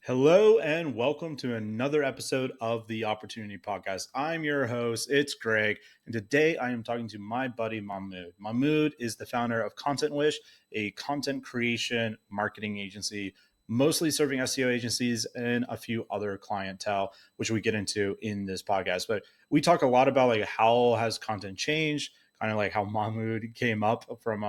Hello and welcome to another episode of the Opportunity Podcast. I'm your host, it's Greg, and today I am talking to my buddy Mahmoud. Mahmoud is the founder of ContentWish, a content creation marketing agency, mostly serving SEO agencies and a few other clientele, which we get into in this podcast. But we talk a lot about like how has content changed, kind of like how Mahmoud came up from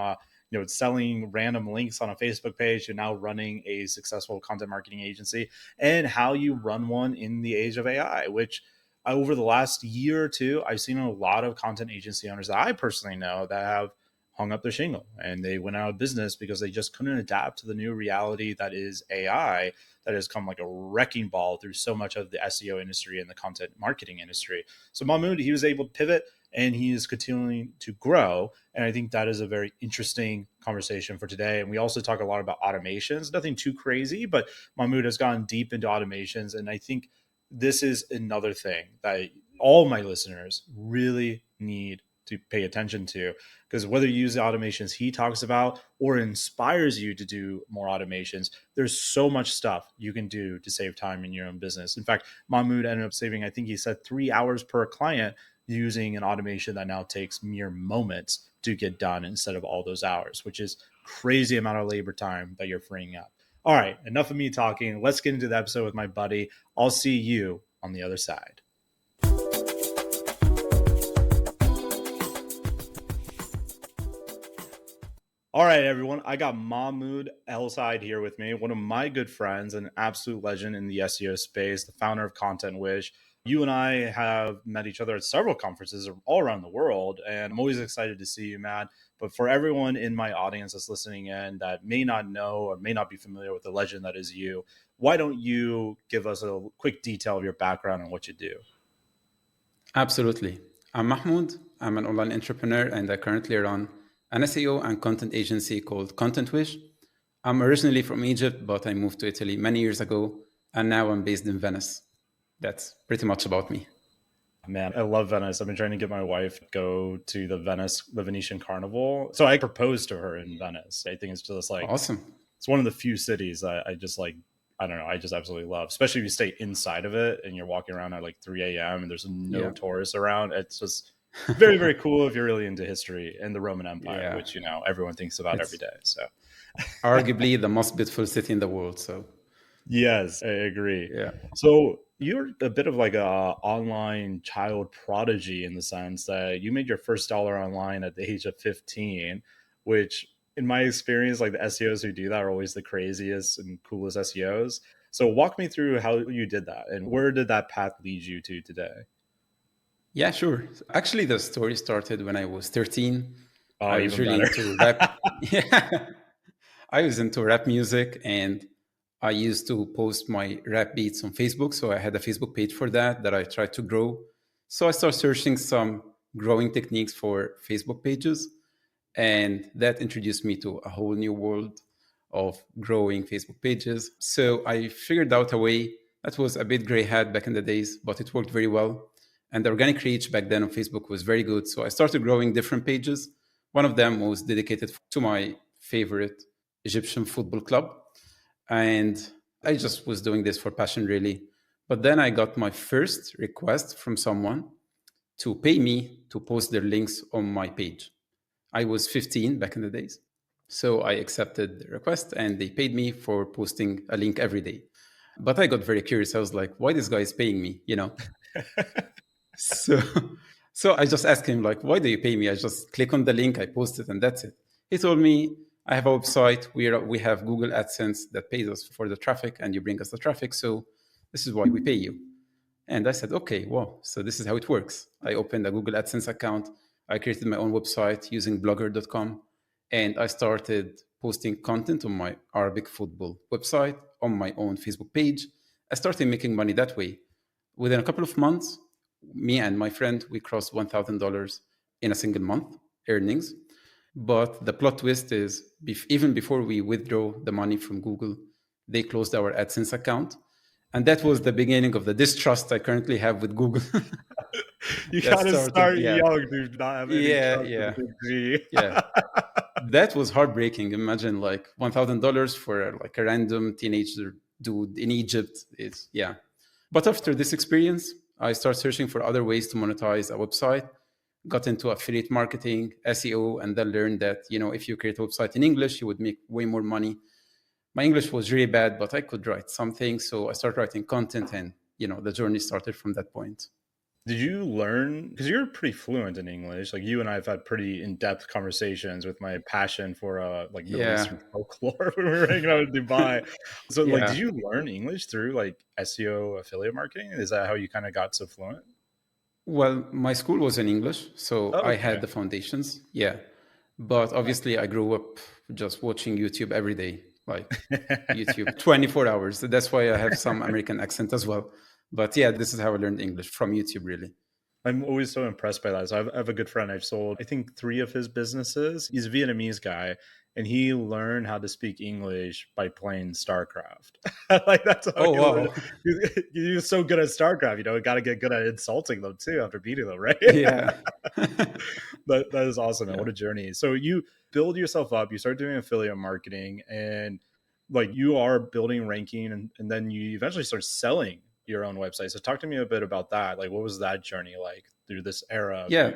selling random links on a Facebook page and now running a successful content marketing agency, and how you run one in the age of AI, which over the last year or two, I've seen a lot of content agency owners that I personally know that have hung up their shingle and they went out of business because they just couldn't adapt to the new reality that is AI, that has come like a wrecking ball through so much of the SEO industry and the content marketing industry. So Mahmoud, he was able to pivot and he is continuing to grow. And I think that is a very interesting conversation for today. And we also talk a lot about automations, nothing too crazy, but Mahmoud has gone deep into automations. And I think this is another thing that all my listeners really need to pay attention to, because whether you use the automations he talks about or inspires you to do more automations, there's so much stuff you can do to save time in your own business. In fact, Mahmoud ended up saving, I think he said 3 hours per client using an automation that now takes mere moments to get done instead of all those hours, which is crazy amount of labor time that you're freeing up. All right, enough of me talking. Let's get into the episode with my buddy. I'll see you on the other side. All right, everyone. I got Mahmoud Elsaid here with me, one of my good friends, an absolute legend in the SEO space, the founder of ContentWish. You and I have met each other at several conferences all around the world, and I'm always excited to see you, man. But for everyone in my audience that's listening in that may not know or may not be familiar with the legend that is you, why don't you give us a quick detail of your background and what you do? Absolutely. I'm Mahmoud. I'm an online entrepreneur and I currently run an SEO and content agency called ContentWish. I'm originally from Egypt, but I moved to Italy many years ago and now I'm based in Venice. That's pretty much about me. Man, I love Venice. I've been trying to get my wife to go to the Venetian Carnival. So I proposed to her in Venice. I think it's just like, Awesome. it's one of the few cities I just like, I don't know, I just absolutely love, especially if you stay inside of it and you're walking around at like 3 a.m. and there's no tourists around. It's just very, very cool if you're really into history and the Roman Empire, which, everyone thinks about every day. So arguably the most beautiful city in the world. So yes, I agree. yeah. So you're a bit of like a online child prodigy in the sense that you made your first dollar online at the age of 15, which in my experience, like the SEOs who do that are always the craziest and coolest SEOs. So walk me through how you did that and where did that path lead you to today? Yeah, sure. Actually, the story started when I was 13. Oh, I was even really better. into rap. Yeah. I was into rap music and I used to post my rap beats on Facebook. So I had a Facebook page for that I tried to grow. So I started searching some growing techniques for Facebook pages. And that introduced me to a whole new world of growing Facebook pages. So I figured out a way that was a bit gray hat back in the days, but it worked very well. And the organic reach back then on Facebook was very good. So I started growing different pages. One of them was dedicated to my favorite Egyptian football club. And I just was doing this for passion, really. But then I got my first request from someone to pay me to post their links on my page. I was 15 back in the days. So I accepted the request and they paid me for posting a link every day. But I got very curious. I was like, why this guy is paying me, So, so I just asked him, like, why do you pay me? I just click on the link, I post it, and that's it. He told me, I have a website. We have Google AdSense that pays us for the traffic, and you bring us the traffic. So this is why we pay you. And I said, okay, well, so this is how it works. I opened a Google AdSense account. I created my own website using blogger.com. And I started posting content on my Arabic football website, on my own Facebook page. I started making money that way. Within a couple of months, me and my friend, we crossed $1,000 in a single month earnings. But the plot twist is even before we withdraw the money from Google, they closed our AdSense account. And that was the beginning of the distrust I currently have with Google. You gotta start young, dude. Not have any trust with a big G. Yeah. That was heartbreaking. Imagine like $1,000 for like a random teenager dude in Egypt. It's yeah. But after this experience, I started searching for other ways to monetize a website, got into affiliate marketing, SEO, and then learned that, if you create a website in English, you would make way more money. My English was really bad, but I could write something. So I started writing content, and, the journey started from that point. Did you learn, because you're pretty fluent in English, like you and I have had pretty in-depth conversations with my passion for like Middle Yeah. Eastern folklore when we were hanging out in Dubai. So like, did Yeah. you learn English through like SEO affiliate marketing? Is that how you kind of got so fluent? Well, my school was in English, so Oh, I okay. had the foundations. Yeah. But obviously, I grew up just watching YouTube every day, like YouTube 24 hours. That's why I have some American accent as well. But yeah, this is how I learned English from YouTube, really. I'm always so impressed by that. So I have a good friend. I've sold, I think, three of his businesses. He's a Vietnamese guy, and he learned how to speak English by playing StarCraft. Like that's how Oh, he learned. wow. He was so good at StarCraft. Got to get good at insulting them too after beating them, right? Yeah. That is awesome, man. Yeah. What a journey. So you build yourself up. You start doing affiliate marketing, and like you are building ranking, and then you eventually start selling your own website. So talk to me a bit about that. Like, what was that journey like through this era of Yeah. you?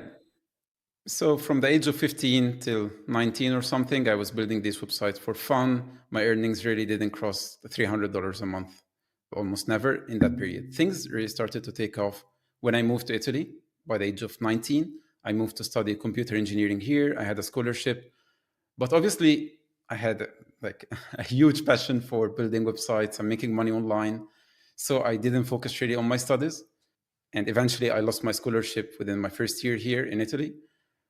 So from the age of 15 till 19 or something, I was building these websites for fun. My earnings really didn't cross the $300 a month, almost never in that period. Things really started to take off when I moved to Italy by the age of 19. I moved to study computer engineering here. I had a scholarship, but obviously I had like a huge passion for building websites and making money online. So I didn't focus really on my studies. And eventually I lost my scholarship within my first year here in Italy.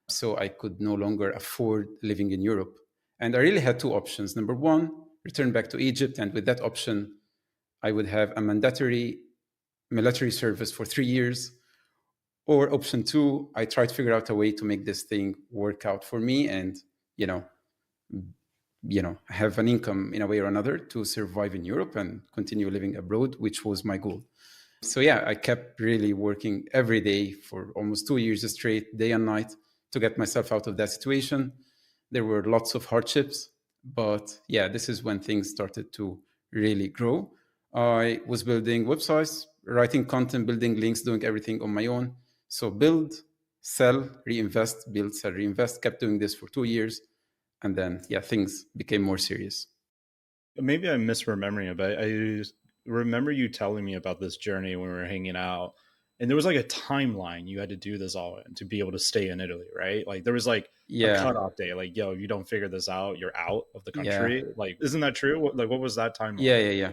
So I could no longer afford living in Europe. And I really had two options. Number one, return back to Egypt. And with that option, I would have a mandatory military service for 3 years. Or option two, I tried to figure out a way to make this thing work out for me and, you know, have an income in a way or another to survive in Europe and continue living abroad, which was my goal. So yeah, I kept really working every day for almost 2 years straight, day and night, to get myself out of that situation. There were lots of hardships, but yeah, this is when things started to really grow. I was building websites, writing content, building links, doing everything on my own. So build, sell, reinvest, build, sell, reinvest, kept doing this for 2 years. And then, yeah, things became more serious. Maybe I'm misremembering it, but I remember you telling me about this journey when we were hanging out. And there was like a timeline you had to do this all in to be able to stay in Italy, right? Like there was like a Yeah, cutoff day, like, yo, if you don't figure this out, you're out of the yeah, country. Like, isn't that true? What was that timeline? yeah, yeah, yeah.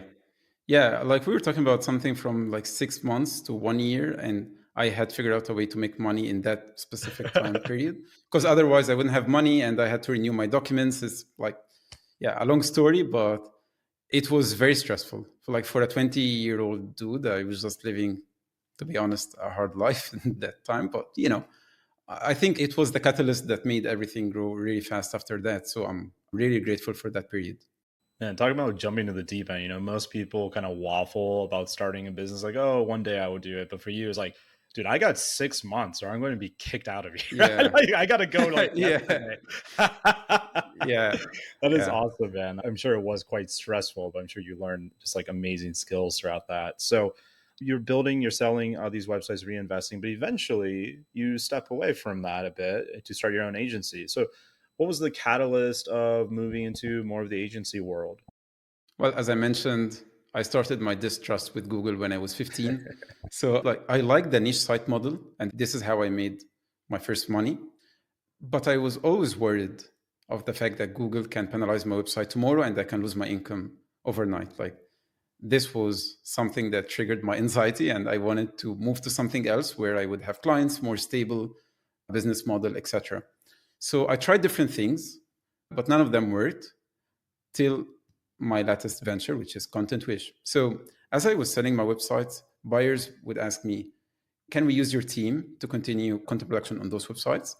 Yeah, like we were talking about something from like 6 months to 1 year, and I had figured out a way to make money in that specific time period because otherwise I wouldn't have money and I had to renew my documents. It's like, yeah, a long story, but it was very stressful. For a 20-year-old dude, I was just living, to be honest, a hard life in that time. But, I think it was the catalyst that made everything grow really fast after that. So I'm really grateful for that period. And talking about jumping to the deep end, most people kind of waffle about starting a business like, oh, one day I will do it. But for you, it's like, dude, I got 6 months or I'm going to be kicked out of here. Yeah. Like, I got to go like Yeah. yesterday. Yeah. That is Yeah. awesome, man. I'm sure it was quite stressful, but I'm sure you learned just like amazing skills throughout that. So you're building, you're selling these websites, reinvesting, but eventually you step away from that a bit to start your own agency. So what was the catalyst of moving into more of the agency world? Well, as I mentioned, I started my distrust with Google when I was 15. So, like, I like the niche site model, and this is how I made my first money. But I was always worried of the fact that Google can penalize my website tomorrow and I can lose my income overnight. Like, this was something that triggered my anxiety, and I wanted to move to something else where I would have clients, more stable business model, etc. So I tried different things, but none of them worked till my latest venture, which is ContentWish. So as I was selling my websites, buyers would ask me, can we use your team to continue content production on those websites?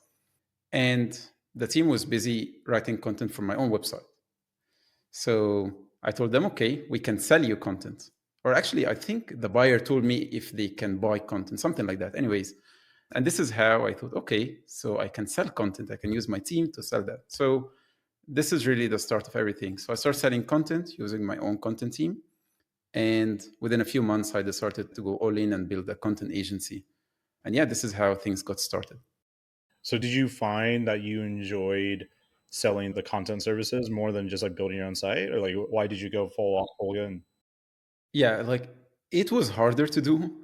And the team was busy writing content for my own website. So I told them, okay, we can sell you content. Or actually, I think the buyer told me if they can buy content, something like that. Anyways, and this is how I thought, okay, so I can sell content. I can use my team to sell that. So this is really the start of everything. So I started selling content using my own content team. And within a few months, I decided to go all in and build a content agency. And yeah, this is how things got started. So did you find that you enjoyed selling the content services more than just like building your own site, or like why did you go full in? Yeah, like it was harder to do,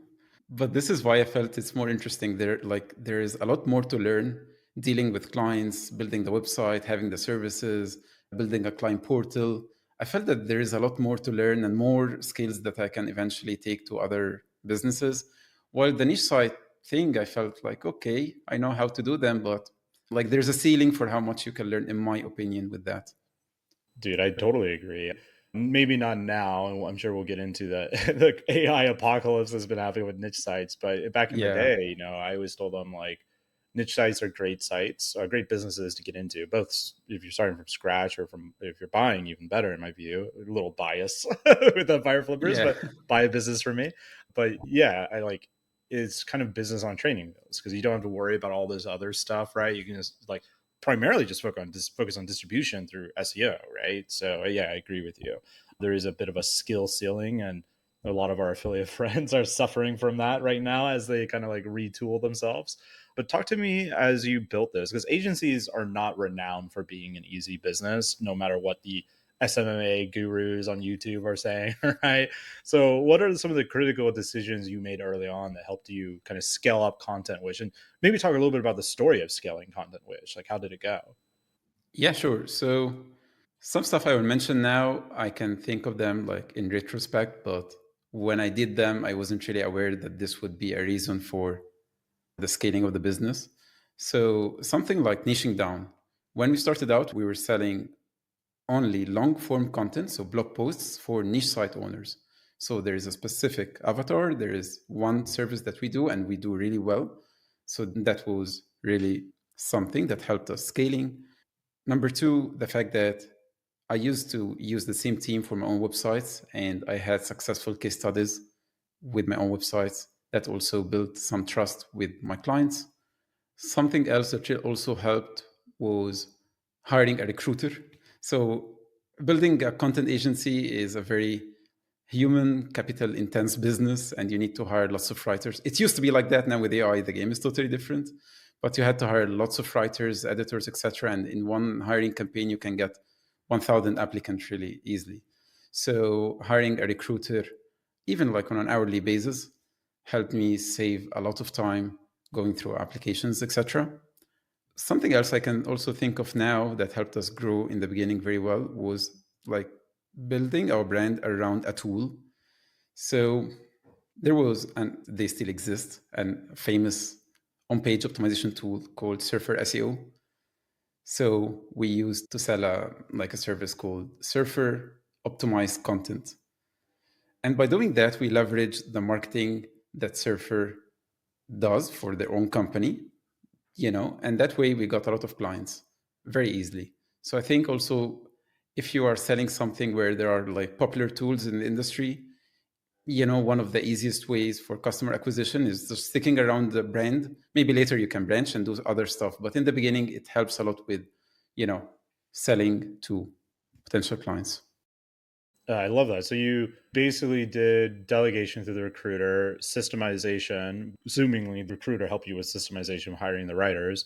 but this is why I felt it's more interesting. There is a lot more to learn dealing with clients, building the website, having the services, building a client portal. I felt that there is a lot more to learn and more skills that I can eventually take to other businesses. While the niche site thing, I felt like, okay, I know how to do them, but like there's a ceiling for how much you can learn, in my opinion, with that. Dude, I totally agree. Maybe not now, and I'm sure we'll get into the the AI apocalypse that's been happening with niche sites. But back in the Yeah. day, I always told them like niche sites are great sites, are great businesses to get into. Both if you're starting from scratch or from if you're buying, even better in my view. A little bias with the fire flippers, Yeah. but buy a business for me. But yeah, I like it's kind of business on training wheels because you don't have to worry about all this other stuff, right? You can just like primarily just focus on distribution through SEO, right? So yeah, I agree with you. There is a bit of a skill ceiling, and a lot of our affiliate friends are suffering from that right now as they kind of like retool themselves. But talk to me as you built this, because agencies are not renowned for being an easy business, no matter what the SMMA gurus on YouTube are saying, right? So, what are some of the critical decisions you made early on that helped you kind of scale up ContentWish? And maybe talk a little bit about the story of scaling ContentWish. Like, how did it go? Yeah, sure. So some stuff I will mention now, I can think of them like in retrospect, but when I did them, I wasn't really aware that this would be a reason for the scaling of the business. So something like niching down. When we started out, we were selling only long form content, so blog posts for niche site owners. So there is a specific avatar, there is one service that we do, and we do really well. So that was really something that helped us scaling. Number two, the fact that I used to use the same team for my own websites, and I had successful case studies with my own websites that also built some trust with my clients. Something else that also helped was hiring a recruiter. So, building a content agency is a very human capital intense business, and you need to hire lots of writers. It used to be like that. Now with AI, the game is totally different. But you had to hire lots of writers, editors, etc. And in one hiring campaign, you can get 1,000 applicants really easily. So hiring a recruiter, even like on an hourly basis, helped me save a lot of time going through applications, etc. Something else I can also think of now that helped us grow in the beginning very well was like building our brand around a tool. So there was, and they still exist, a famous on-page optimization tool called Surfer SEO. So we used to sell a service called Surfer Optimized Content. And by doing that, we leveraged the marketing that Surfer does for their own company, and that way we got a lot of clients very easily. So I think also if you are selling something where there are like popular tools in the industry, one of the easiest ways for customer acquisition is just sticking around the brand. Maybe later you can branch and do other stuff, but in the beginning it helps a lot with you know selling to potential clients. I love that. So you basically did delegation through the recruiter, systemization, assumingly the recruiter helped you with systemization, hiring the writers,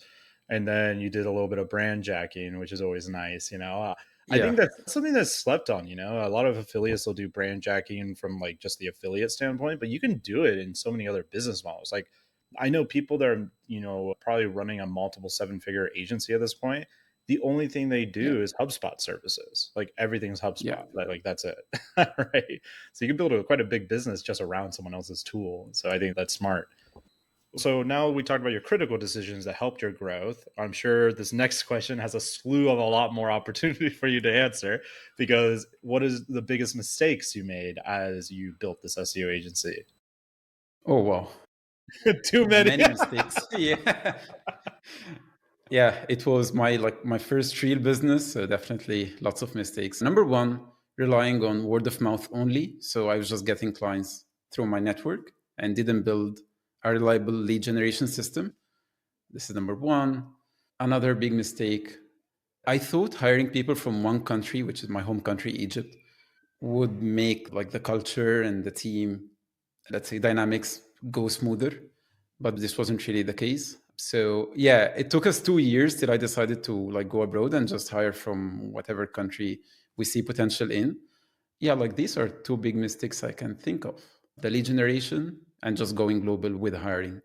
and then you did a little bit of brand jacking, which is always nice. I Yeah. think that's something that's slept on. A lot of affiliates will do brand jacking from like just the affiliate standpoint, but you can do it in so many other business models. Like I know people that are, probably running a multiple seven-figure agency at this point. The only thing they Yeah. do is HubSpot services. Like everything's Yeah. HubSpot. Like that's it. Right. So you can build quite a big business just around someone else's tool. So I think that's smart. So now we talked about your critical decisions that helped your growth. I'm sure this next question has a slew of a lot more opportunity for you to answer because what is the biggest mistakes you made as you built this SEO agency? Oh wow. Too many. Many mistakes. Yeah. Yeah, it was my first real business, so definitely lots of mistakes. Number one, relying on word of mouth only. So I was just getting clients through my network and didn't build a reliable lead generation system. This is number one. Another big mistake, I thought hiring people from one country, which is my home country, Egypt, would make like the culture and the team, let's say, dynamics go smoother. But this wasn't really the case. So yeah, it took us 2 years till I decided to like go abroad and just hire from whatever country we see potential in. Yeah, like these are two big mistakes I can think of: the lead generation and just going global with hiring.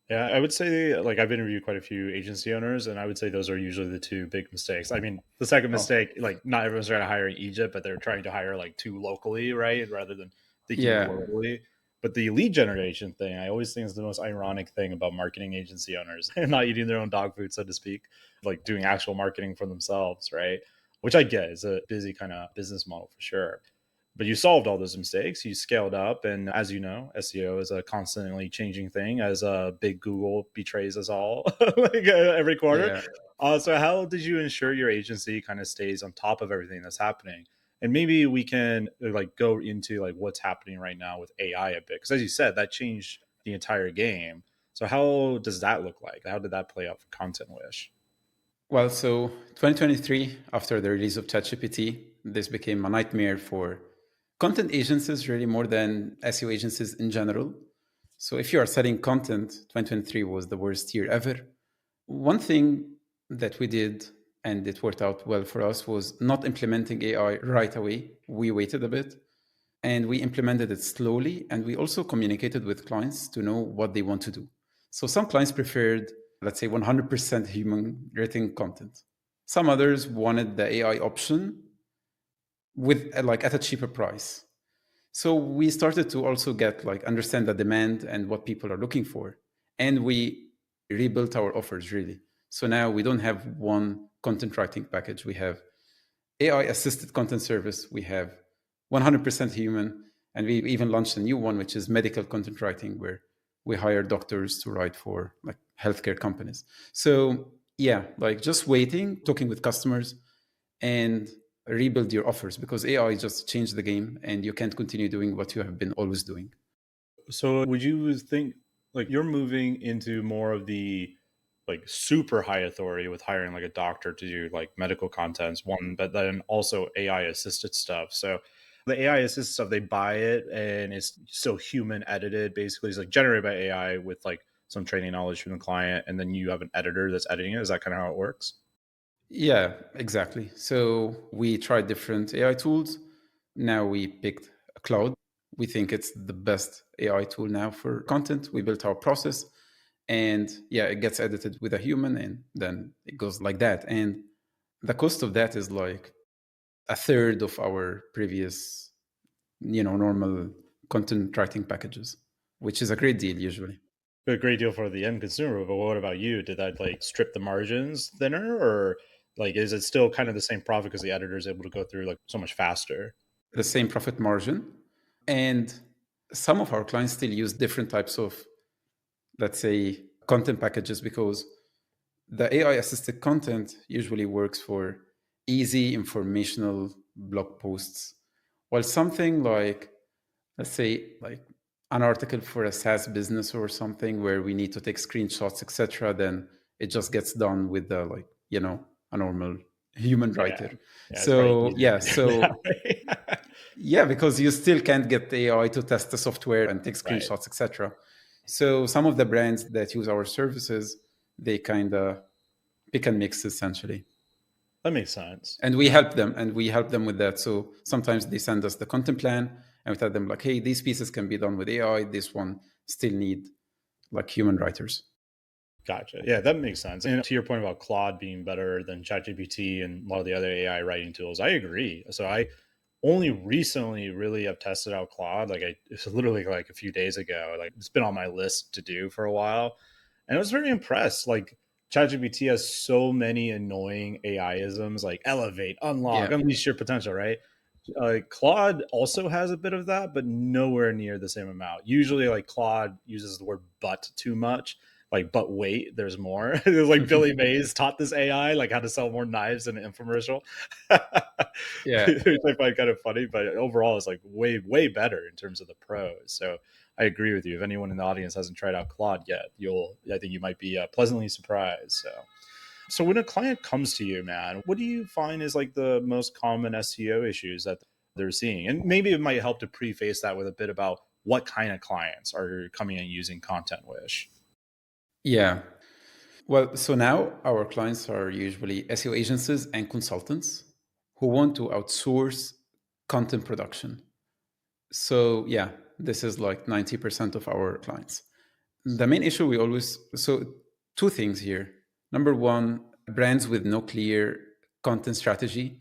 Yeah, I would say like I've interviewed quite a few agency owners, and I would say those are usually the two big mistakes. I mean, the second Oh, mistake, like not everyone's trying to hire in Egypt, but they're trying to hire like too locally, right, rather than thinking yeah. globally. But the lead generation thing, I always think is the most ironic thing about marketing agency owners, and not eating their own dog food, so to speak, like doing actual marketing for themselves, right? Which I get is a busy kind of business model for sure. But you solved all those mistakes. You scaled up, and as you know, SEO is a constantly changing thing. As big Google betrays us all like every quarter. Yeah. So how did you ensure your agency kind of stays on top of everything that's happening? And maybe we can like go into like what's happening right now with AI a bit, because as you said, that changed the entire game. So how does that look like? How did that play out for Content Wish? Well, so 2023, after the release of ChatGPT, this became a nightmare for content agencies, really more than SEO agencies in general. So if you are selling content, 2023 was the worst year ever. One thing that we did, and it worked out well for us, was not implementing AI right away. We waited a bit and we implemented it slowly. And we also communicated with clients to know what they want to do. So some clients preferred, let's say, 100% human written content. Some others wanted the AI option with like at a cheaper price. So we started to also get like understand the demand and what people are looking for. And we rebuilt our offers really. So now we don't have one content writing package. We have AI assisted content service. We have 100% human. And we even launched a new one, which is medical content writing, where we hire doctors to write for like healthcare companies. So yeah, like just waiting, talking with customers, and rebuild your offers because AI just changed the game and you can't continue doing what you have been always doing. So would you think like you're moving into more of the like super high authority with hiring like a doctor to do like medical contents one, but then also AI assisted stuff. So the AI assisted stuff, they buy it and it's still human edited. Basically, it's like generated by AI with like some training knowledge from the client, and then you have an editor that's editing it. Is that kind of how it works? Yeah, exactly. So we tried different AI tools. Now we picked a cloud. We think it's the best AI tool now for content. We built our process and yeah, it gets edited with a human and then it goes like that. And the cost of that is like a third of our previous, normal content writing packages, which is a great deal usually. A great deal for the end consumer, but what about you? Did that like strip the margins thinner, or like is it still kind of the same profit because the editor is able to go through like so much faster? The same profit margin. And some of our clients still use different types of, let's say, content packages because the AI assisted content usually works for easy informational blog posts, while something like, let's say, like an article for a SaaS business or something where we need to take screenshots, etc., then it just gets done with the like, a normal human Yeah, writer. yeah, it's probably So easier yeah, to do it that so way. yeah, because you still can't get the AI to test the software and take Right, screenshots, etc. So some of the brands that use our services, they kind of pick and mix essentially. that makes sense. And we help them with that. So sometimes they send us the content plan and we tell them like, hey, these pieces can be done with AI. This one still need like human writers. Gotcha. Yeah, that makes sense. And to your point about Claude being better than ChatGPT and a lot of the other AI writing tools, I agree. So I only recently really have tested out Claude. Like it's literally like a few days ago. Like it's been on my list to do for a while, and I was very impressed. Like ChatGPT has so many annoying AI isms, like elevate, unlock, Yeah. unleash your potential. Right. Claude also has a bit of that, but nowhere near the same amount. Usually, like Claude uses the word "but" too much, like but wait, there's more. It was like Billy Mays taught this AI like how to sell more knives in an infomercial. Yeah. Which I find kind of funny, but overall it's like way better in terms of the pros. So I agree with you. If anyone in the audience hasn't tried out Claude yet, I think you might be pleasantly surprised. So when a client comes to you, man, what do you find is like the most common SEO issues that they're seeing. And maybe it might help to preface that with a bit about what kind of clients are coming and using ContentWish. Yeah. Well, so now our clients are usually SEO agencies and consultants who want to outsource content production. So, yeah, this is like 90% of our clients. The main issue we always, so two things here. Number one, brands with no clear content strategy.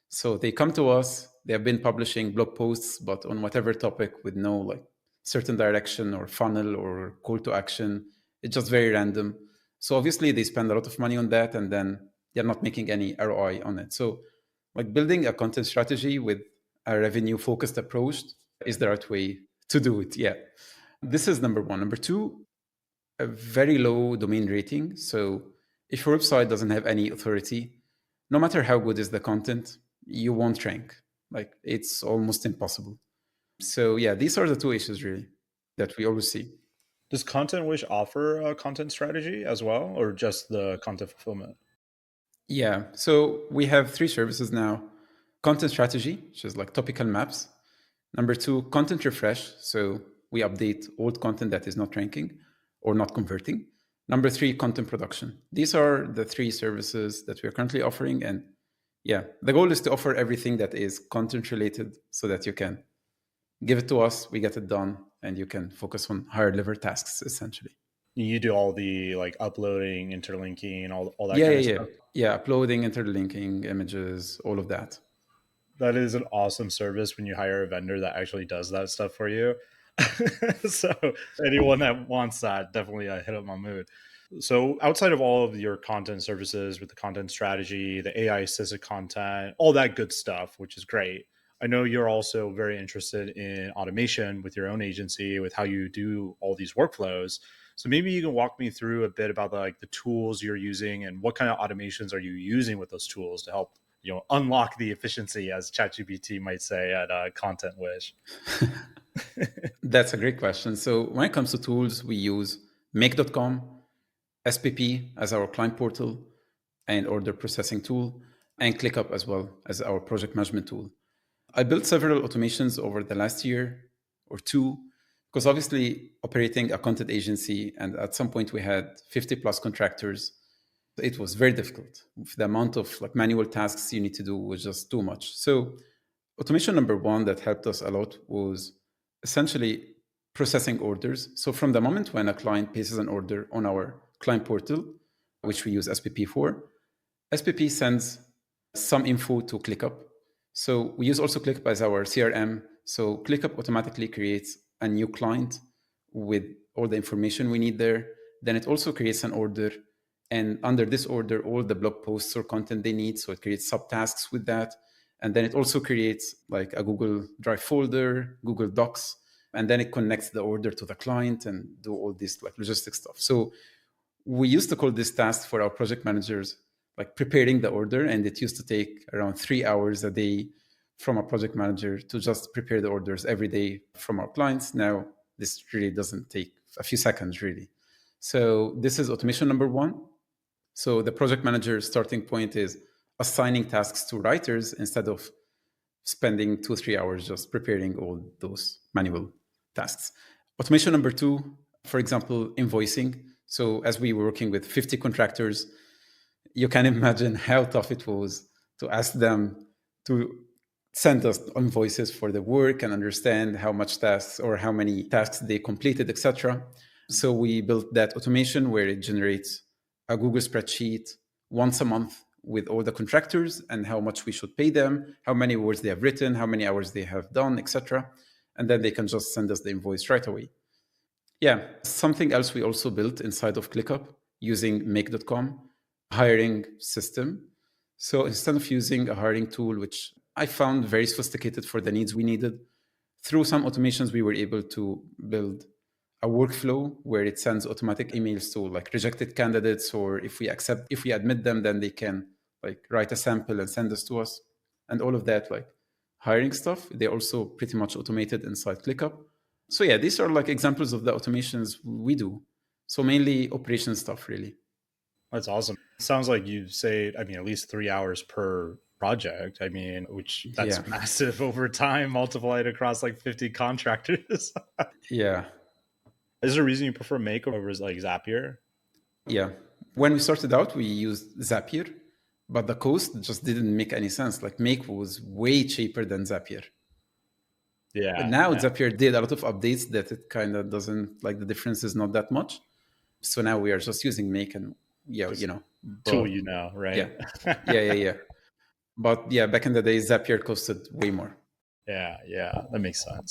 So they come to us, they have been publishing blog posts, but on whatever topic with no like certain direction or funnel or call to action. It's just very random. So obviously they spend a lot of money on that and then they're not making any ROI on it. So like building a content strategy with a revenue focused approach is the right way to do it. Yeah. This is number one. Number two, a very low domain rating. So if your website doesn't have any authority, no matter how good is the content, you won't rank. Like it's almost impossible. So yeah, these are the two issues really that we always see. Does ContentWish offer a content strategy as well, or just the content fulfillment? Yeah. So we have three services now: content strategy, which is like topical maps. Number two, content refresh. So we update old content that is not ranking or not converting. Number three, content production. These are the three services that we are currently offering. And yeah, the goal is to offer everything that is content related so that you can give it to us, we get it done, and you can focus on higher level tasks essentially. You do all the like uploading, interlinking, all that Yeah, kind yeah, of yeah. stuff. Yeah, uploading, interlinking, images, all of that. That is an awesome service when you hire a vendor that actually does that stuff for you. So anyone that wants that, definitely hit up Mahmoud. So outside of all of your content services with the content strategy, the AI assisted content, all that good stuff, which is great. I know you're also very interested in automation with your own agency, with how you do all these workflows. So maybe you can walk me through a bit about the tools you're using and what kind of automations are you using with those tools to help unlock the efficiency, as ChatGPT might say at ContentWish. That's a great question. So when it comes to tools, we use make.com, SPP as our client portal and order processing tool, and ClickUp as well as our project management tool. I built several automations over the last year or two, because obviously operating a content agency, and at some point we had 50 plus contractors, it was very difficult. The amount of like manual tasks you need to do was just too much. So automation number one that helped us a lot was essentially processing orders. So from the moment when a client places an order on our client portal, which we use SPP for, SPP sends some info to ClickUp. So we use also ClickUp as our CRM. So ClickUp automatically creates a new client with all the information we need there. Then it also creates an order. And under this order, all the blog posts or content they need. So it creates subtasks with that. And then it also creates like a Google Drive folder, Google Docs, and then it connects the order to the client and do all this like logistic stuff. So we used to call this task for our project managers like preparing the order, and it used to take around 3 hours a day from a project manager to just prepare the orders every day from our clients. Now this really doesn't take a few seconds really. So this is automation number one. So the project manager starting point is assigning tasks to writers instead of spending 2 3 hours just preparing all those manual tasks. Automation number two, for example, invoicing. So as we were working with 50 contractors, you can imagine how tough it was to ask them to send us invoices for the work and understand how much tasks or how many tasks they completed, etc. So we built that automation where it generates a Google spreadsheet once a month with all the contractors and how much we should pay them, how many words they have written, how many hours they have done, etc. And then they can just send us the invoice right away. Yeah, something else we also built inside of ClickUp using make.com, hiring system. So instead of using a hiring tool, which I found very sophisticated for the needs we needed, through some automations, we were able to build a workflow where it sends automatic emails to like rejected candidates, or if we admit them, then they can like write a sample and send this to us. And all of that, like hiring stuff, they also pretty much automated inside ClickUp. So yeah, these are like examples of the automations we do. So mainly operation stuff, really. That's awesome. Sounds like you say, I mean, at least 3 hours per project. I mean, which Yeah. that's massive over time, multiplied across like 50 contractors. Yeah. Is there a reason you prefer Make over like Zapier? Yeah. When we started out, we used Zapier, but the cost just didn't make any sense. Like Make was way cheaper than Zapier. But Yeah, now yeah. Zapier did a lot of updates that it kind of doesn't like the difference is not that much. So now we are just using Make and yeah, Just tool, but right? yeah, yeah. But yeah, back in the day, Zapier costed way more. Yeah, yeah, that makes sense.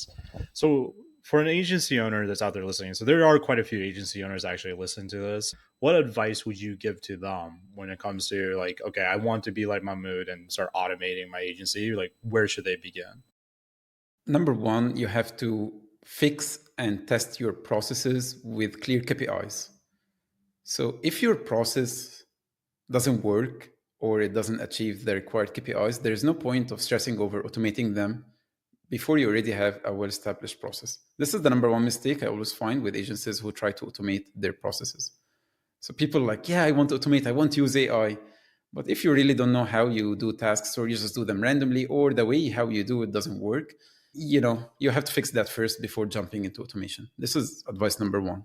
So, for an agency owner that's out there listening, so there are quite a few agency owners actually listen to this. What advice would you give to them when it comes to like, okay, I want to be like Mahmoud and start automating my agency? Like, where should they begin? Number one, you have to fix and test your processes with clear KPIs. So if your process doesn't work or it doesn't achieve the required KPIs, there is no point of stressing over automating them before you already have a well established process. This is the number one mistake I always find with agencies who try to automate their processes. So people are like, yeah, I want to automate, I want to use AI. But if you really don't know how you do tasks or you just do them randomly or the way how you do it doesn't work, you have to fix that first before jumping into automation. This is advice number one.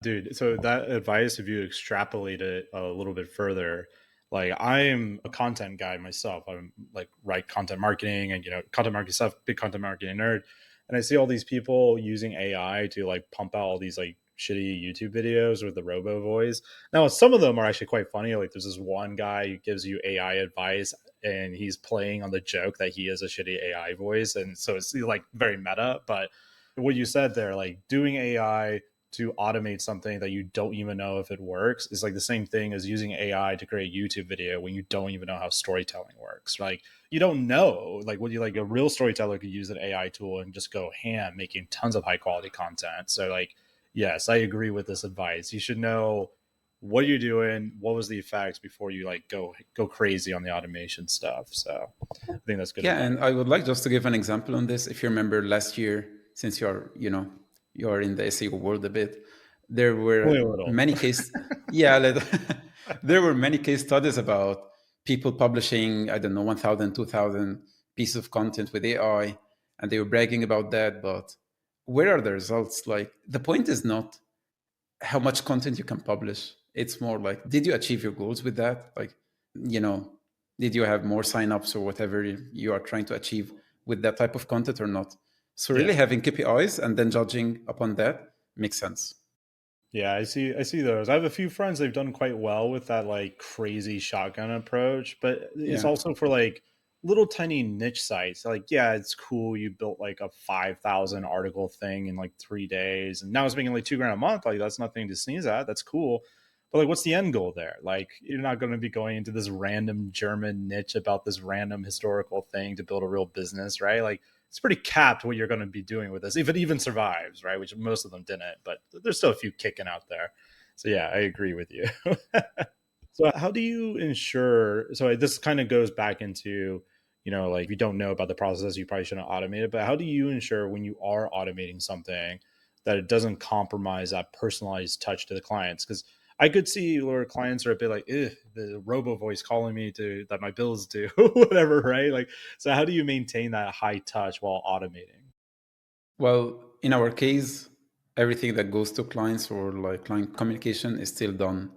Dude, so that advice, if you extrapolate it a little bit further, like I am a content guy myself. I'm like write content marketing and content marketing stuff, big content marketing nerd. And I see all these people using AI to like pump out all these like shitty YouTube videos with the robo voice. Now, some of them are actually quite funny. Like there's this one guy who gives you AI advice and he's playing on the joke that he is a shitty AI voice. And so it's like very meta. But what you said there, like doing AI to automate something that you don't even know if it works is like the same thing as using AI to create a YouTube video when you don't even know how storytelling works. Like you don't know, like what you like a real storyteller could use an AI tool and just go ham making tons of high quality content. So like, yes, I agree with this advice. You should know what you're doing, what was the effects before you like go crazy on the automation stuff. So I think that's good Yeah, advice. and I would like just to give an example on this. If you remember last year, since you are in the SEO world a bit, there were Only a little. many yeah, there were many case studies about people publishing, I don't know, 1,000, 2,000 pieces of content with AI, and they were bragging about that. But where are the results? Like the point is not how much content you can publish. It's more like, did you achieve your goals with that? Like, you know, did you have more signups or whatever you are trying to achieve with that type of content or not? So Yeah. really having KPIs and then judging upon that makes sense. Yeah, I see those. I have a few friends they've done quite well with that like crazy shotgun approach, but it's Yeah. also for like little tiny niche sites. Like, yeah, it's cool you built like a 5,000 article thing in like 3 days and now it's making like 2 grand a month. Like that's nothing to sneeze at. That's cool. But like what's the end goal there? Like you're not going to be going into this random German niche about this random historical thing to build a real business, right? Like it's pretty capped what you're going to be doing with this, if it even survives, right? Which most of them didn't, but there's still a few kicking out there. So yeah, I agree with you. So how do you ensure? So this kind of goes back into, like if you don't know about the process, you probably shouldn't automate it. But how do you ensure when you are automating something that it doesn't compromise that personalized touch to the clients? Because I could see where clients are a bit like, the robo voice calling me to that my bills due, whatever, right? Like, so how do you maintain that high touch while automating? Well, in our case, everything that goes to clients or like client communication is still done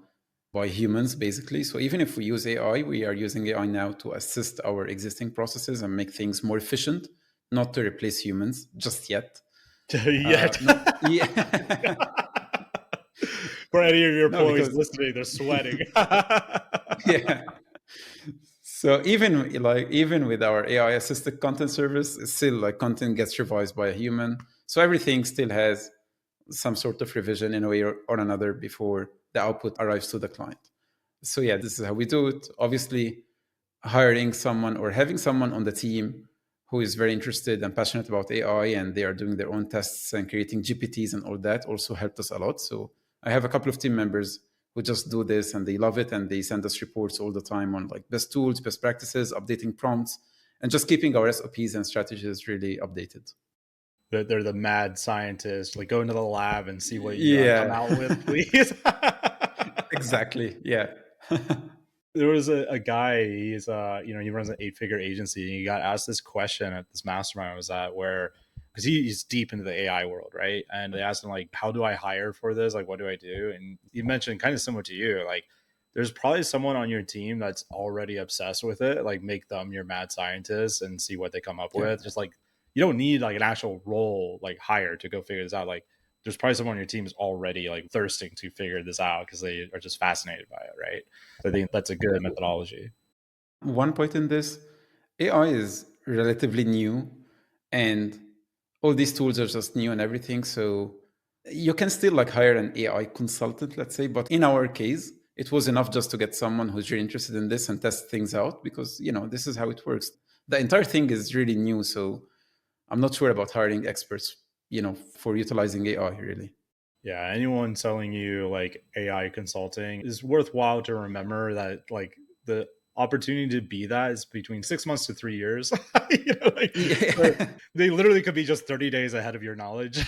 by humans, basically. So even if we use AI, we are using AI now to assist our existing processes and make things more efficient, not to replace humans just yet. Yet. No, yeah, For any of your no, employees because listening, they're sweating. yeah. So even with our AI assisted content service, it's still like content gets revised by a human. So everything still has some sort of revision in a way or another before the output arrives to the client. So yeah, this is how we do it. Obviously, hiring someone or having someone on the team who is very interested and passionate about AI and they are doing their own tests and creating GPTs and all that also helped us a lot. So I have a couple of team members who just do this and they love it and they send us reports all the time on like best tools, best practices, updating prompts, and just keeping our SOPs and strategies really updated. They're the mad scientists. Like go into the lab and see what you come Yeah, out with, please. exactly. Yeah. There was a guy, he's he runs an 8-figure agency, and he got asked this question at this mastermind I was at, where because he's deep into the AI world, right? And they asked him like, how do I hire for this? Like, what do I do? And he mentioned kind of similar to you, like there's probably someone on your team that's already obsessed with it. Like, make them your mad scientist and see what they come up Yeah. with. Just like, you don't need like an actual role like hire to go figure this out. Like, there's probably someone on your team is already like thirsting to figure this out because they are just fascinated by it, right? So I think that's a good methodology. One point in this, AI is relatively new, and all these tools are just new and everything. So you can still like hire an AI consultant, let's say. But in our case, it was enough just to get someone who's really interested in this and test things out, because this is how it works. The entire thing is really new, so I'm not sure about hiring experts, for utilizing AI really. Yeah, anyone selling you like AI consulting is worthwhile to remember that like the opportunity to be that is between 6 months to 3 years. Like Yeah, they literally could be just 30 days ahead of your knowledge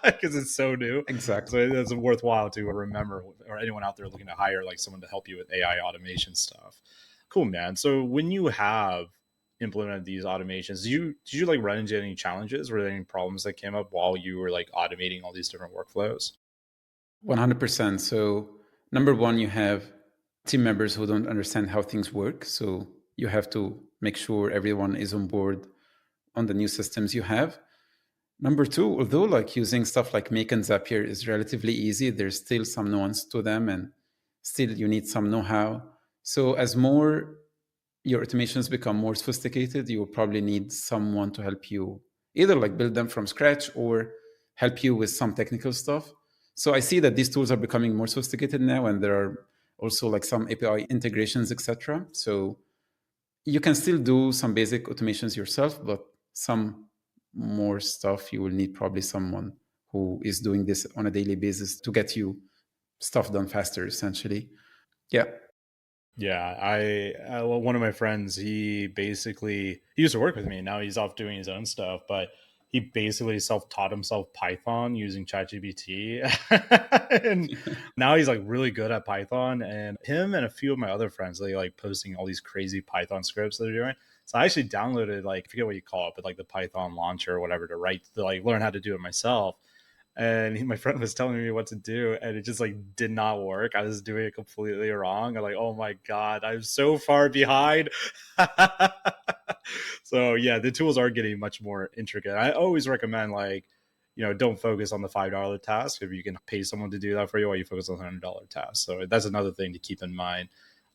because it's so new. exactly. So it's worthwhile to remember, or anyone out there looking to hire like someone to help you with AI automation stuff. Cool, man. So when you have implemented these automations, did you like run into any challenges? Were there any problems that came up while you were like automating all these different workflows? 100%. So, number one, you have team members who don't understand how things work. So, you have to make sure everyone is on board on the new systems you have. Number two, although like using stuff like Make and Zapier is relatively easy, there's still some nuance to them, and still you need some know how. So, as more your automations become more sophisticated, you will probably need someone to help you either like build them from scratch or help you with some technical stuff. So I see that these tools are becoming more sophisticated now, and there are also like some API integrations, etc. So you can still do some basic automations yourself, but some more stuff you will need probably someone who is doing this on a daily basis to get you stuff done faster, essentially. Yeah. Yeah, well, one of my friends, he used to work with me. Now he's off doing his own stuff, but he basically self-taught himself Python using ChatGPT. And now he's like really good at Python. And him and a few of my other friends, they like posting all these crazy Python scripts that they're doing. So I actually downloaded, like, I forget what you call it, but like the Python launcher or whatever to like learn how to do it myself. And my friend was telling me what to do, and it just like did not work. I was doing it completely wrong. I'm like, oh my god, I'm so far behind. So yeah, the tools are getting much more intricate. I always recommend, like, don't focus on the $5 task if you can pay someone to do that for you, while you focus on the $100 task. So that's another thing to keep in mind.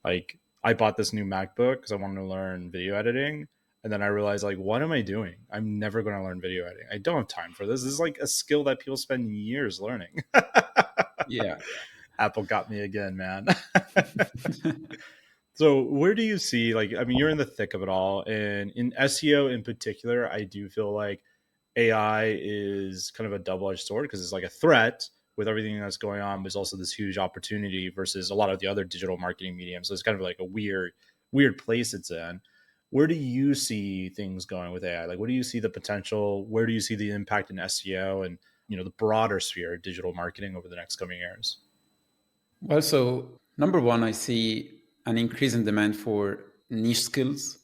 Like, I bought this new MacBook because I wanted to learn video editing, and then I realized, like, what am I doing? I'm never going to learn video editing. I don't have time for this. This is like a skill that people spend years learning. Yeah. Apple got me again, man. So where do you see, like, I mean, you're in the thick of it all, and in SEO in particular, I do feel like AI is kind of a double-edged sword because it's like a threat with everything that's going on, but it's also this huge opportunity versus a lot of the other digital marketing mediums. So it's kind of like a weird place it's in. Where do you see things going with AI? Like, what do you see the potential? Where do you see the impact in SEO and the broader sphere of digital marketing over the next coming years? Well, so number one, I see an increase in demand for niche skills.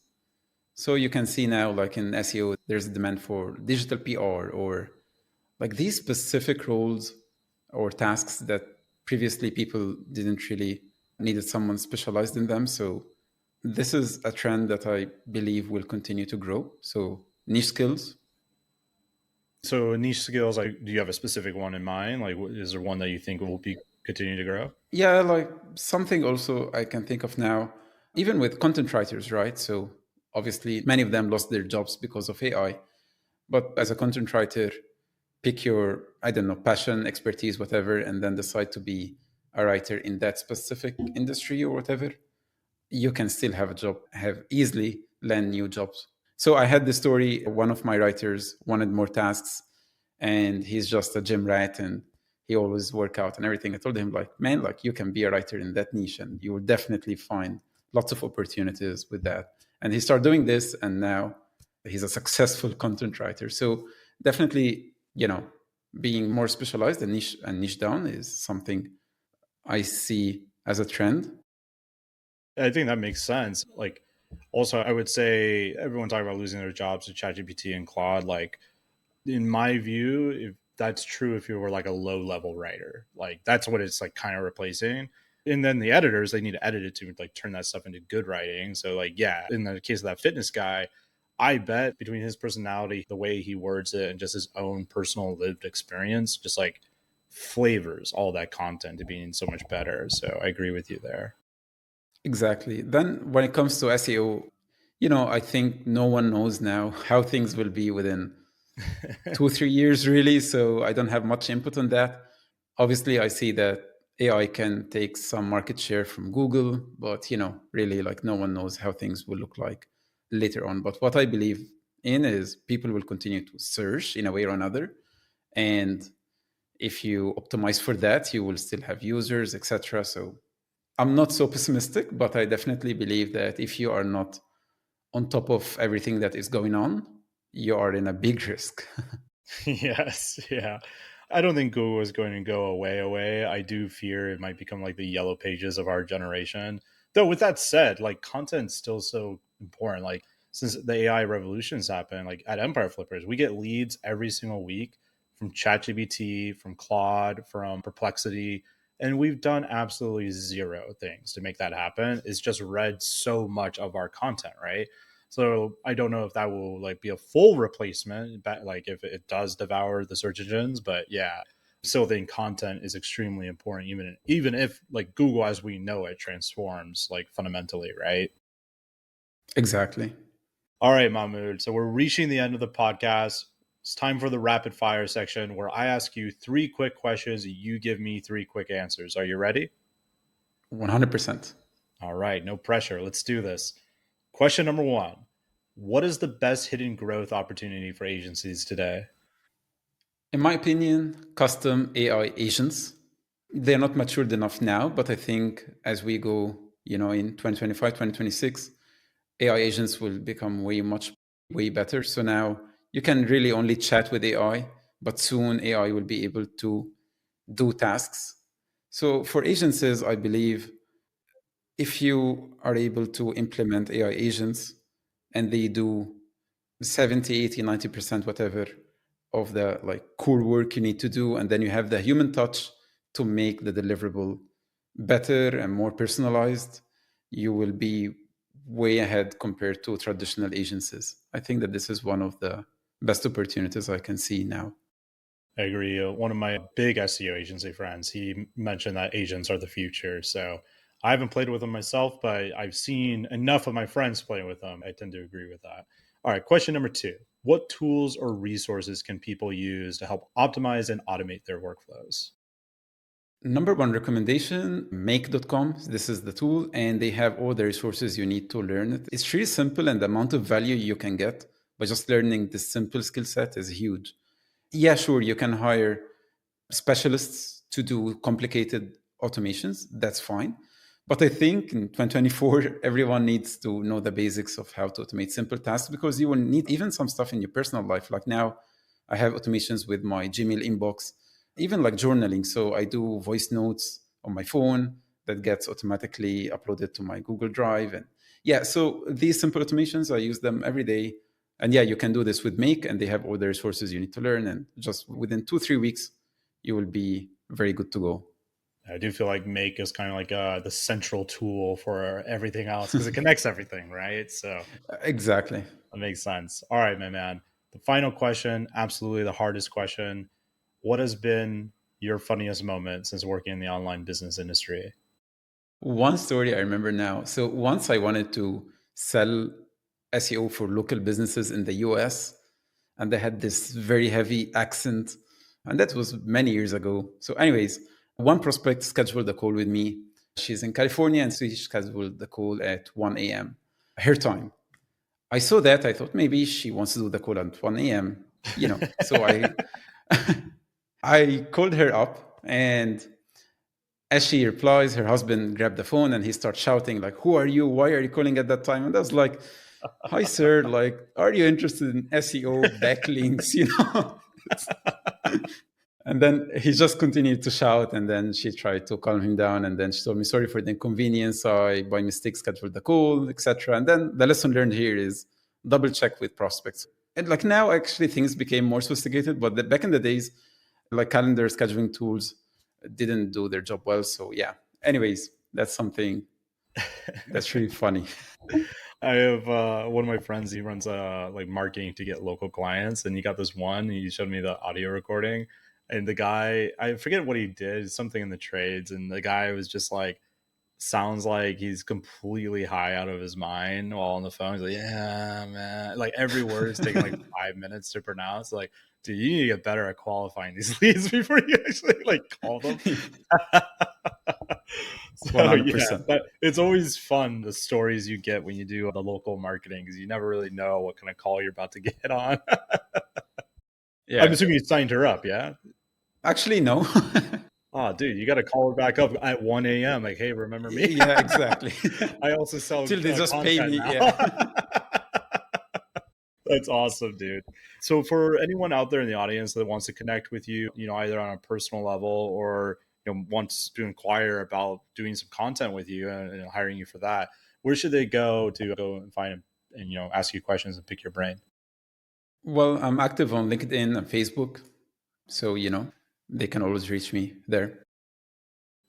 So you can see now, like in SEO, there's a demand for digital PR, or like these specific roles or tasks that previously people didn't really needed someone specialized in them. So this is a trend that I believe will continue to grow. So niche skills. So niche skills, like, do you have a specific one in mind? Like, is there one that you think will be continue to grow? Yeah, like something also I can think of now, even with content writers, right? So obviously many of them lost their jobs because of AI. But as a content writer, pick your, I don't know, passion, expertise, whatever, and then decide to be a writer in that specific industry or whatever. You can still have a job, have easily land new jobs. So I had the story, one of my writers wanted more tasks, and he's just a gym rat and he always work out and everything. I told him, like, man, like, you can be a writer in that niche and you will definitely find lots of opportunities with that. And he started doing this, and now he's a successful content writer. So definitely, being more specialized and niche down is something I see as a trend. I think that makes sense. Like, also, I would say everyone talking about losing their jobs to ChatGPT and Claude. Like, in my view, if that's true, if you were like a low level writer, like that's what it's like kind of replacing. And then the editors, they need to edit it to like turn that stuff into good writing. So, like, yeah, in the case of that fitness guy, I bet between his personality, the way he words it, and just his own personal lived experience, just like flavors all that content to being so much better. So, I agree with you there. Exactly. Then when it comes to SEO, I think no one knows now how things will be within 2 3 years, really. So I don't have much input on that. Obviously, I see that AI can take some market share from Google, but really, like, no one knows how things will look like later on. But what I believe in is people will continue to search in a way or another, and if you optimize for that, you will still have users, etc. So I'm not so pessimistic, but I definitely believe that if you are not on top of everything that is going on, you are in a big risk. Yes, yeah. I don't think Google is going to go away. I do fear it might become like the yellow pages of our generation. Though with that said, like content's still so important. Like since the AI revolutions happened, like at Empire Flippers, we get leads every single week from ChatGPT, from Claude, from Perplexity, and we've done absolutely zero things to make that happen. It's just read so much of our content, right? So I don't know if that will like be a full replacement, but like if it does devour the search engines. But yeah, still think content is extremely important, even if like Google as we know it transforms like fundamentally, right? Exactly. All right, Mahmoud. So we're reaching the end of the podcast. It's time for the rapid fire section where I ask you three quick questions. You give me three quick answers. Are you ready? 100%. All right, no pressure. Let's do this. Question number one. What is the best hidden growth opportunity for agencies today? In my opinion, custom AI agents, they're not matured enough now, but I think as we go, in 2025, 2026, AI agents will become way better. So now you can really only chat with AI, but soon AI will be able to do tasks. So for agencies, I believe if you are able to implement AI agents and they do 70, 80, 90%, whatever, of the like core work you need to do, and then you have the human touch to make the deliverable better and more personalized, you will be way ahead compared to traditional agencies. I think that this is one of the best opportunities I can see now. I agree. One of my big SEO agency friends, he mentioned that agents are the future. So I haven't played with them myself, but I've seen enough of my friends playing with them. I tend to agree with that. All right, question number two. What tools or resources can people use to help optimize and automate their workflows? Number one recommendation, make.com. This is the tool, and they have all the resources you need to learn it. It's really simple, and the amount of value you can get by just learning this simple skill set is huge. Yeah, sure, you can hire specialists to do complicated automations. That's fine. But I think in 2024, everyone needs to know the basics of how to automate simple tasks because you will need even some stuff in your personal life. Like now, I have automations with my Gmail inbox, even like journaling. So I do voice notes on my phone that gets automatically uploaded to my Google Drive. And yeah, so these simple automations, I use them every day. And yeah, you can do this with Make, and they have all the resources you need to learn. And just within 2 3 weeks, you will be very good to go. I do feel like Make is kind of like the central tool for everything else because it connects everything, right? So Exactly. that makes sense. All right, my man. The final question, absolutely the hardest question. What has been your funniest moment since working in the online business industry? One story I remember now. So once I wanted to sell SEO for local businesses in the US, and they had this very heavy accent. And that was many years ago. So, anyways, one prospect scheduled a call with me. She's in California, and so she scheduled the call at 1 a.m. her time. I saw that. I thought maybe she wants to do the call at 1 a.m. So I called her up, and as she replies, her husband grabbed the phone and he starts shouting, like, "Who are you? Why are you calling at that time?" And I was like, "Hi, sir. Like, are you interested in SEO backlinks?" And then he just continued to shout. And then she tried to calm him down. And then she told me, sorry for the inconvenience. I, by mistake, scheduled the call, etc. And then the lesson learned here is double check with prospects. And like now, actually, things became more sophisticated. But back in the days, like calendar scheduling tools didn't do their job well. So yeah. Anyways, that's something that's really funny. I have one of my friends. He runs like marketing to get local clients, and he got this one. He showed me the audio recording, and the guy, I forget what he did, something in the trades, and the guy was just like, sounds like he's completely high out of his mind while on the phone. He's like, yeah, man. Like every word is taking like 5 minutes to pronounce. Like, dude, you need to get better at qualifying these leads before you actually like call them. So 100%. but it's always fun, the stories you get when you do the local marketing, because you never really know what kind of call you're about to get on. Yeah. I'm assuming you signed her up, yeah? Actually, no. Oh, dude, you got to call her back up at 1 a.m. Like, hey, remember me? Yeah, exactly. I also sell Till they just pay me. now. Yeah. That's awesome, dude. So for anyone out there in the audience that wants to connect with you, either on a personal level or wants to inquire about doing some content with you and hiring you for that, where should they go to go and find him and ask you questions and pick your brain? Well, I'm active on LinkedIn and Facebook. So, they can always reach me there.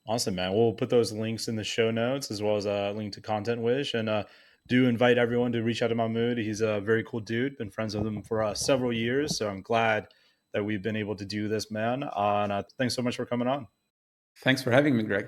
Awesome, man. We'll put those links in the show notes as well as a link to ContentWish. And do invite everyone to reach out to Mahmoud. He's a very cool dude. Been friends with him for several years. So I'm glad that we've been able to do this, man. And thanks so much for coming on. Thanks for having me, Greg.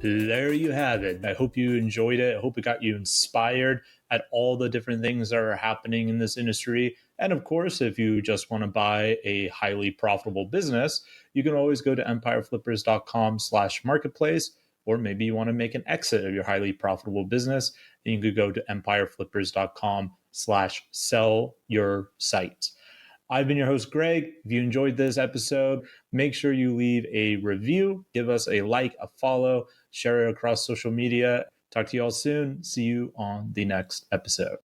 There you have it. I hope you enjoyed it. I hope it got you inspired at all the different things that are happening in this industry. And of course, if you just want to buy a highly profitable business, you can always go to empireflippers.com/marketplace, or maybe you want to make an exit of your highly profitable business, and you could go to empireflippers.com/sell your site. I've been your host, Greg. If you enjoyed this episode, make sure you leave a review, give us a like, a follow, share it across social media. Talk to you all soon. See you on the next episode.